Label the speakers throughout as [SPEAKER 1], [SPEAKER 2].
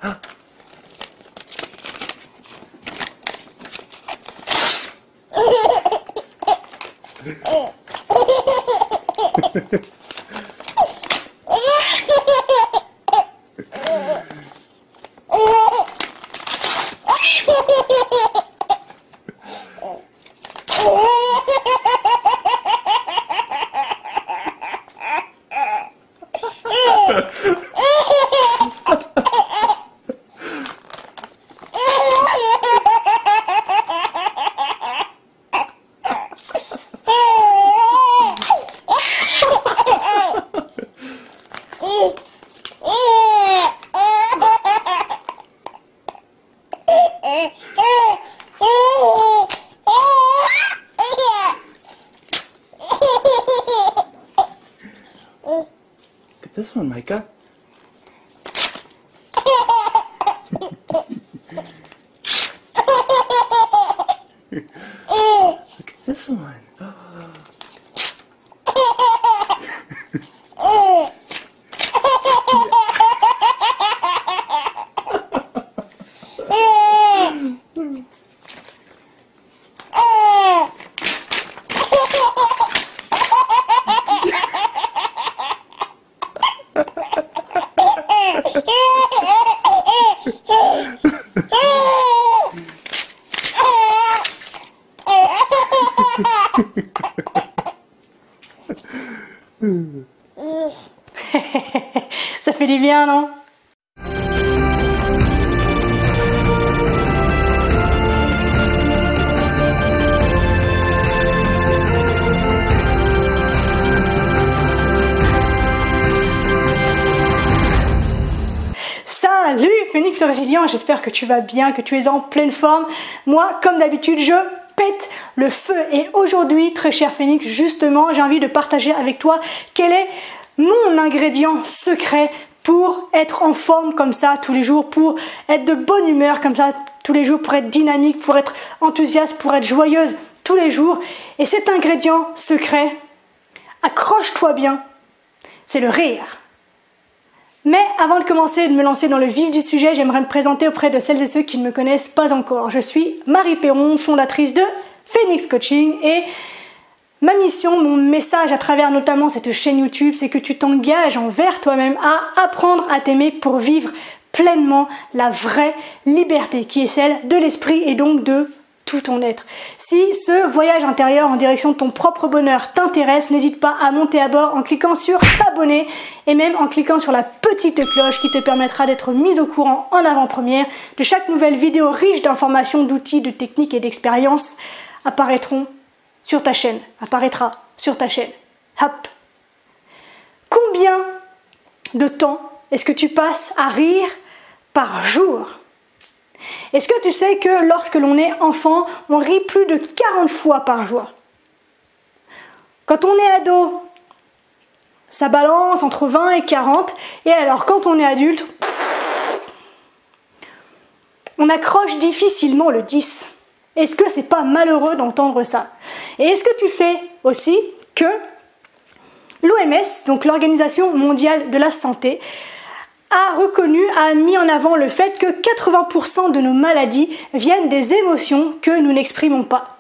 [SPEAKER 1] Look at this one, Micah. Look at this one.
[SPEAKER 2] Ça fait du bien, non? Salut Phénix Résilient, j'espère que tu vas bien, que tu es en pleine forme. Moi, comme d'habitude, je pète le feu. Et aujourd'hui, très cher Phénix, justement, j'ai envie de partager avec toi quel est mon ingrédient secret pour être en forme comme ça tous les jours, pour être de bonne humeur comme ça tous les jours, pour être dynamique, pour être enthousiaste, pour être joyeuse tous les jours. Et cet ingrédient secret, accroche-toi bien, c'est le rire. Mais avant de commencer et de me lancer dans le vif du sujet, j'aimerais me présenter auprès de celles et ceux qui ne me connaissent pas encore. Je suis Marie Perron, fondatrice de Phénix Coaching, et ma mission, mon message à travers notamment cette chaîne YouTube, c'est que tu t'engages envers toi-même à apprendre à t'aimer pour vivre pleinement la vraie liberté qui est celle de l'esprit et donc de tout ton être. Si ce voyage intérieur en direction de ton propre bonheur t'intéresse, n'hésite pas à monter à bord en cliquant sur s'abonner et même en cliquant sur la petite cloche qui te permettra d'être mise au courant en avant-première de chaque nouvelle vidéo riche d'informations, d'outils, de techniques et d'expériences apparaîtra sur ta chaîne. Hop. Combien de temps est-ce que tu passes à rire par jour? Est-ce que tu sais que lorsque l'on est enfant, on rit plus de 40 fois par jour? Quand on est ado, ça balance entre 20 et 40. Et alors quand on est adulte, on accroche difficilement le 10. Est-ce que c'est pas malheureux d'entendre ça? Et est-ce que tu sais aussi que l'OMS, donc l'Organisation mondiale de la santé, a mis en avant le fait que 80% de nos maladies viennent des émotions que nous n'exprimons pas,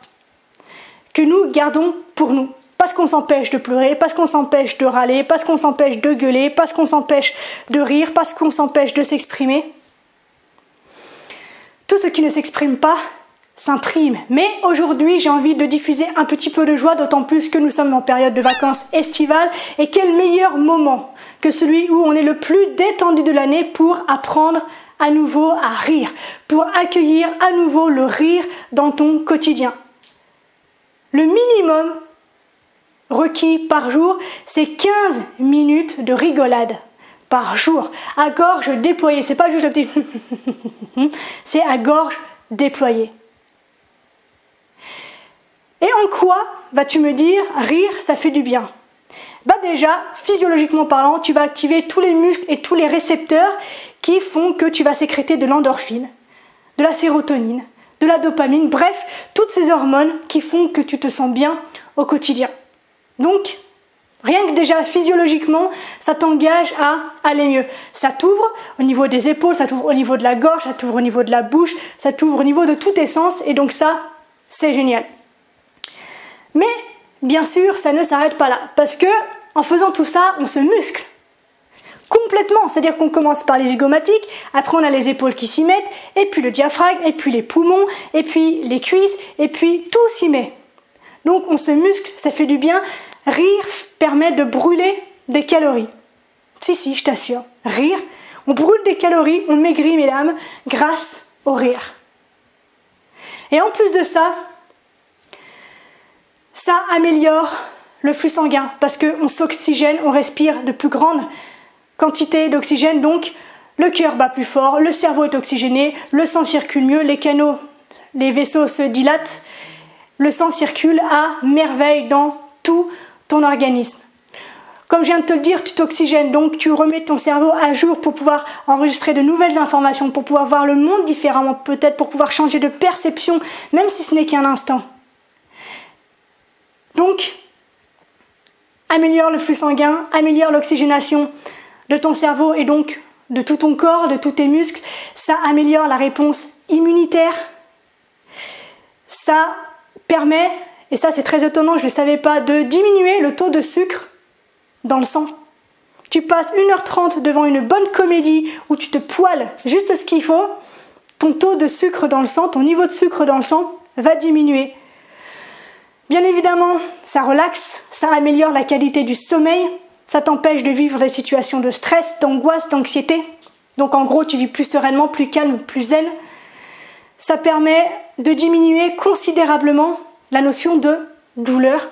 [SPEAKER 2] que nous gardons pour nous, parce qu'on s'empêche de pleurer, parce qu'on s'empêche de râler, parce qu'on s'empêche de gueuler, parce qu'on s'empêche de rire, parce qu'on s'empêche de s'exprimer. Tout ce qui ne s'exprime pas s'imprime. Mais aujourd'hui, j'ai envie de diffuser un petit peu de joie, d'autant plus que nous sommes en période de vacances estivales. Et quel meilleur moment que celui où on est le plus détendu de l'année pour apprendre à nouveau à rire, pour accueillir à nouveau le rire dans ton quotidien. Le minimum requis par jour, c'est 15 minutes de rigolade par jour, à gorge déployée. C'est pas juste le petit c'est à gorge déployée. Et en quoi, vas-tu me dire, rire, ça fait du bien? Bah déjà, physiologiquement parlant, tu vas activer tous les muscles et tous les récepteurs qui font que tu vas sécréter de l'endorphine, de la sérotonine, de la dopamine, bref, toutes ces hormones qui font que tu te sens bien au quotidien. Donc, Rien que déjà physiologiquement, ça t'engage à aller mieux. Ça t'ouvre au niveau des épaules, ça t'ouvre au niveau de la gorge, ça t'ouvre au niveau de la bouche, ça t'ouvre au niveau de tous tes sens, et donc ça, c'est génial. Mais bien sûr, ça ne s'arrête pas là, parce que en faisant tout ça, on se muscle complètement. C'est-à-dire qu'on commence par les zygomatiques, après on a les épaules qui s'y mettent, et puis le diaphragme, et puis les poumons, et puis les cuisses, et puis tout s'y met. Donc on se muscle, ça fait du bien. Rire permet de brûler des calories. Si, je t'assure. Rire, on brûle des calories, on maigrit, mesdames, grâce au rire. Et en plus de ça, ça améliore le flux sanguin parce qu'on s'oxygène, on respire de plus grandes quantités d'oxygène, donc le cœur bat plus fort, le cerveau est oxygéné, le sang circule mieux, les canaux, les vaisseaux se dilatent, le sang circule à merveille dans tout ton organisme. Comme je viens de te le dire, tu t'oxygènes, donc tu remets ton cerveau à jour pour pouvoir enregistrer de nouvelles informations, pour pouvoir voir le monde différemment, peut-être pour pouvoir changer de perception, même si ce n'est qu'un instant. Donc, améliore le flux sanguin, améliore l'oxygénation de ton cerveau et donc de tout ton corps, de tous tes muscles. Ça améliore la réponse immunitaire. Ça permet, et ça c'est très étonnant, je ne le savais pas, de diminuer le taux de sucre dans le sang. Tu passes 1h30 devant une bonne comédie où tu te poiles juste ce qu'il faut, ton taux de sucre dans le sang, ton niveau de sucre dans le sang va diminuer. Bien évidemment, ça relaxe, ça améliore la qualité du sommeil, ça t'empêche de vivre des situations de stress, d'angoisse, d'anxiété. Donc en gros, tu vis plus sereinement, plus calme, plus zen. Ça permet de diminuer considérablement la notion de douleur.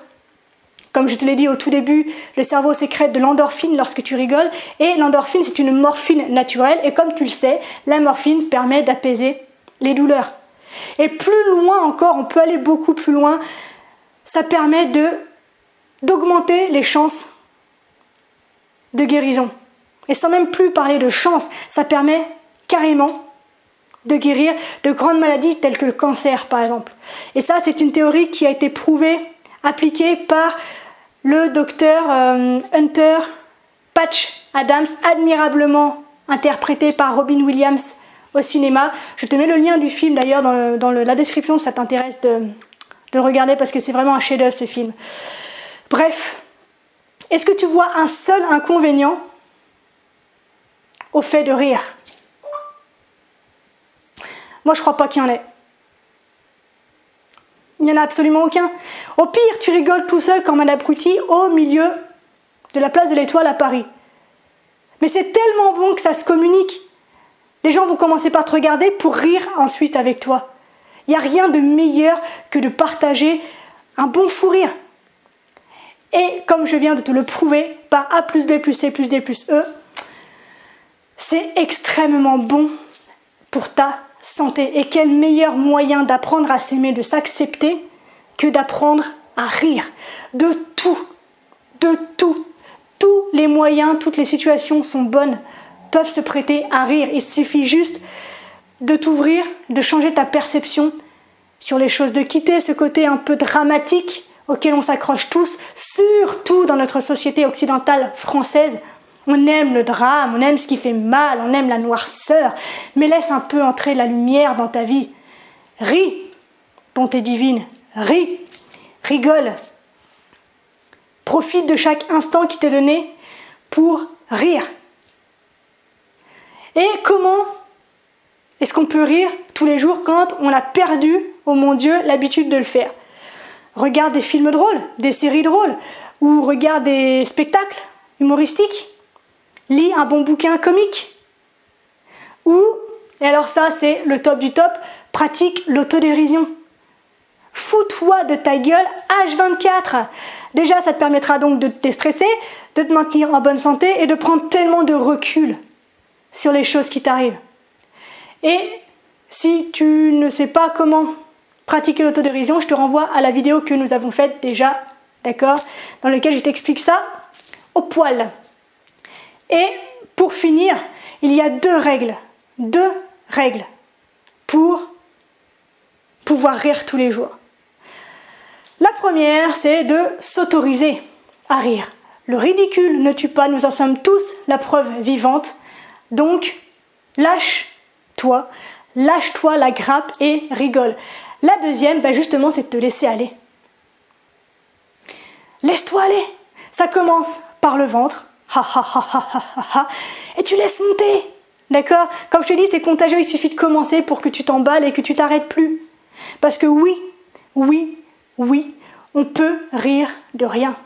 [SPEAKER 2] Comme je te l'ai dit au tout début, le cerveau sécrète de l'endorphine lorsque tu rigoles. Et l'endorphine, c'est une morphine naturelle. Et comme tu le sais, la morphine permet d'apaiser les douleurs. Et plus loin encore, on peut aller beaucoup plus loin, ça permet d'augmenter les chances de guérison. Et sans même plus parler de chance, ça permet carrément de guérir de grandes maladies telles que le cancer, par exemple. Et ça, c'est une théorie qui a été prouvée, appliquée par le docteur Hunter Patch Adams, admirablement interprété par Robin Williams au cinéma. Je te mets le lien du film d'ailleurs dans la description si ça t'intéresse de le regarder parce que c'est vraiment un chef-d'œuvre ce film. Bref, est-ce que tu vois un seul inconvénient au fait de rire? Moi, je crois pas qu'il y en ait. Il n'y en a absolument aucun. Au pire, tu rigoles tout seul comme un abruti au milieu de la place de l'Étoile à Paris. Mais c'est tellement bon que ça se communique. Les gens vont commencer par te regarder pour rire ensuite avec toi. Il n'y a rien de meilleur que de partager un bon fou rire. Et comme je viens de te le prouver, par A plus B plus C plus D plus E, c'est extrêmement bon pour ta santé. Et quel meilleur moyen d'apprendre à s'aimer, de s'accepter, que d'apprendre à rire. De tout. De tout. Tous les moyens, toutes les situations sont bonnes, peuvent se prêter à rire. Il suffit juste de t'ouvrir, de changer ta perception sur les choses, de quitter ce côté un peu dramatique auquel on s'accroche tous, surtout dans notre société occidentale française. On aime le drame, on aime ce qui fait mal, on aime la noirceur, mais laisse un peu entrer la lumière dans ta vie. Ris, bonté divine, ris, rigole. Profite de chaque instant qui t'est donné pour rire. Et comment est-ce qu'on peut rire tous les jours quand on a perdu, oh mon Dieu, l'habitude de le faire? Regarde des films drôles, des séries drôles, ou regarde des spectacles humoristiques. Lis un bon bouquin comique. Ou, et alors ça c'est le top du top, pratique l'autodérision. Fous-toi de ta gueule H24. Déjà, ça te permettra donc de te déstresser, de te maintenir en bonne santé et de prendre tellement de recul sur les choses qui t'arrivent. Et si tu ne sais pas comment pratiquer l'autodérision, je te renvoie à la vidéo que nous avons faite déjà, d'accord, dans laquelle je t'explique ça au poil. Et pour finir, il y a deux règles pour pouvoir rire tous les jours. La première, c'est de s'autoriser à rire. Le ridicule ne tue pas, nous en sommes tous la preuve vivante. Donc, lâche-toi la grappe et rigole. La deuxième, justement, c'est de te laisser aller. Laisse-toi aller. Ça commence par le ventre. Et tu laisses monter. D'accord? Comme je te dis, c'est contagieux, il suffit de commencer pour que tu t'emballes et que tu t'arrêtes plus. Parce que oui, on peut rire de rien.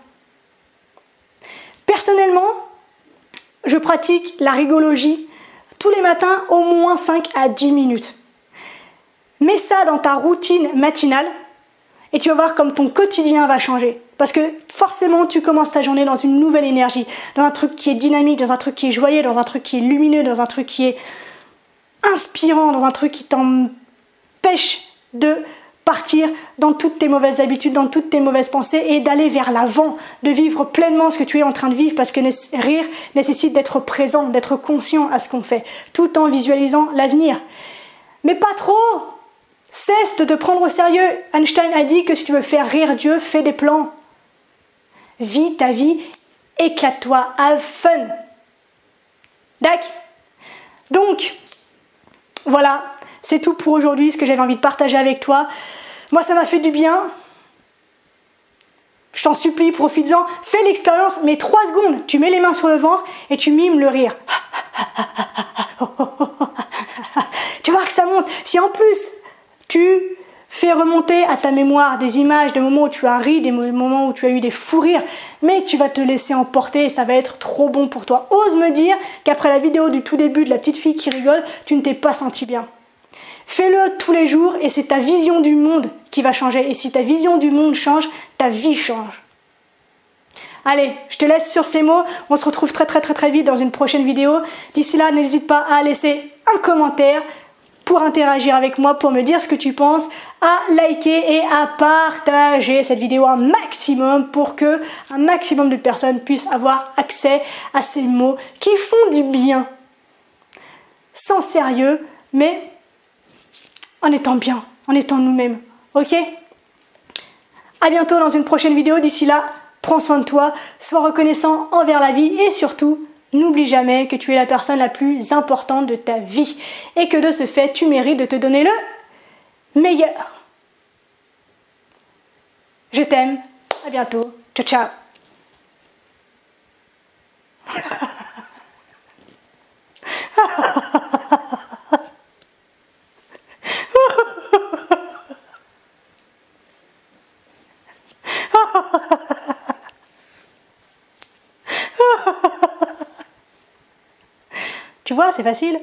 [SPEAKER 2] Personnellement, je pratique la rigologie tous les matins au moins 5 à 10 minutes. Mets ça dans ta routine matinale et tu vas voir comme ton quotidien va changer. Parce que forcément, tu commences ta journée dans une nouvelle énergie, dans un truc qui est dynamique, dans un truc qui est joyeux, dans un truc qui est lumineux, dans un truc qui est inspirant, dans un truc qui t'empêche de partir dans toutes tes mauvaises habitudes, dans toutes tes mauvaises pensées et d'aller vers l'avant, de vivre pleinement ce que tu es en train de vivre parce que rire nécessite d'être présent, d'être conscient à ce qu'on fait, tout en visualisant l'avenir. Mais pas trop! Cesse de te prendre au sérieux. Einstein a dit que si tu veux faire rire Dieu, fais des plans. Vis ta vie, éclate-toi, have fun. D'accord? Donc, voilà, c'est tout pour aujourd'hui, ce que j'avais envie de partager avec toi. Moi, ça m'a fait du bien. Je t'en supplie, profites-en. Fais l'expérience, mais 3 secondes. Tu mets les mains sur le ventre et tu mimes le rire. Tu vas voir que ça monte. Si en plus, tu fais remonter à ta mémoire des images, des moments où tu as ri, des moments où tu as eu des fous rires, mais tu vas te laisser emporter et ça va être trop bon pour toi. Ose me dire qu'après la vidéo du tout début de la petite fille qui rigole, tu ne t'es pas senti bien. Fais-le tous les jours et c'est ta vision du monde qui va changer. Et si ta vision du monde change, ta vie change. Allez, je te laisse sur ces mots. On se retrouve très vite dans une prochaine vidéo. D'ici là, n'hésite pas à laisser un commentaire pour interagir avec moi, pour me dire ce que tu penses, à liker et à partager cette vidéo un maximum pour que un maximum de personnes puissent avoir accès à ces mots qui font du bien. Sans sérieux, mais en étant bien, en étant nous-mêmes. Ok? À bientôt dans une prochaine vidéo. D'ici là, prends soin de toi, sois reconnaissant envers la vie et surtout, n'oublie jamais que tu es la personne la plus importante de ta vie et que de ce fait, tu mérites de te donner le meilleur. Je t'aime. À bientôt. Ciao, ciao. Tu vois, c'est facile.